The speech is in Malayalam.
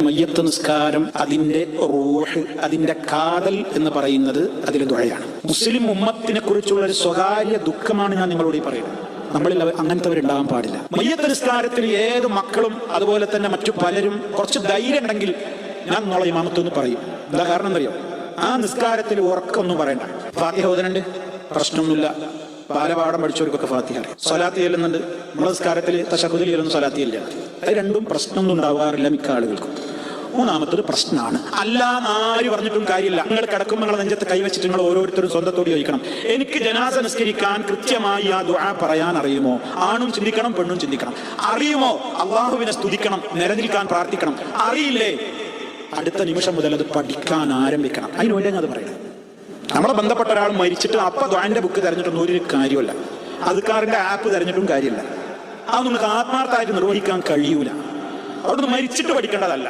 മയ്യത്ത് നിസ്കാരം അതിന്റെ റൂഹ്, അതിന്റെ കാതൽ എന്ന് പറയുന്നത് അതിലെ ദുആയാണ്. മുസ്ലിം ഉമ്മത്തിനെ കുറിച്ചുള്ള ഒരു സ്വകാര്യ ദുഃഖമാണ് ഞാൻ നിങ്ങളോട് പറയുന്നത്. നമ്മളിൽ അങ്ങനത്തെവരുണ്ടാകാൻ പാടില്ല. മയ്യത്ത് നിസ്കാരത്തിൽ ഏത് മക്കളും അതുപോലെ തന്നെ മറ്റു പലരും കുറച്ച് ധൈര്യം ഉണ്ടെങ്കിൽ ഞാൻ നോളെ ഇമാമത്തെന്ന് പറയും. എന്താ കാരണം എന്നറിയോ? ആ നിസ്കാരത്തിൽ ഉറക്കൊന്നും പറയണ്ട. ഫാത്തിഹ ഓതുന്നുണ്ട്, പ്രശ്നമൊന്നുമില്ല. ബാലപാഠം പഠിച്ചവർക്കൊക്കെ ഫാത്തിഹ അറിയാം. സ്വലാത്തി ചെല്ലുന്നുണ്ട്. നമ്മുടെ നിസ്കാരത്തിൽ തശഹുദിൽ ചെല്ലുന്ന സ്വലാത്തി ഇല്ല. അത് രണ്ടും പ്രശ്നമൊന്നും ഉണ്ടാവാറില്ല മിക്ക ആളുകൾക്കും. മൂന്നാമത്തത് പ്രശ്നമാണ്. അല്ലാന്ന് ആര് പറഞ്ഞിട്ടും കാര്യമില്ല. നിങ്ങൾ കിടക്കുമ്പോൾ നിങ്ങളെ നെഞ്ചത്ത് കൈവച്ചിട്ട് നിങ്ങൾ ഓരോരുത്തരും സ്വന്തത്തോട് ചോദിക്കണം, എനിക്ക് ജനാസ നിസ്കരിക്കാൻ കൃത്യമായി ആ ദുആ പറയാൻ അറിയുമോ? ആണും ചിന്തിക്കണം, പെണ്ണും ചിന്തിക്കണം. അറിയുമോ? അള്ളാഹുവിനെ സ്തുതിക്കണം, നിലനിൽക്കാൻ പ്രാർത്ഥിക്കണം. അറിയില്ലേ? അടുത്ത നിമിഷം മുതൽ അത് പഠിക്കാൻ ആരംഭിക്കണം. അതിനുവേണ്ടി അത് പറയണം. നമ്മളെ ബന്ധപ്പെട്ട ഒരാൾ മരിച്ചിട്ട് അപ്പൊ ദ്വാന്റെ ബുക്ക് തെരഞ്ഞിട്ടൊന്നും ഒരു കാര്യമല്ല. അദ്കാറിന്റെ ആപ്പ് തെരഞ്ഞിട്ടും കാര്യമില്ല. അത് നമുക്ക് ആത്മാർത്ഥമായിട്ട് നിർവഹിക്കാൻ കഴിയൂല. അവിടുന്ന് മരിച്ചിട്ട് പഠിക്കേണ്ടതല്ല.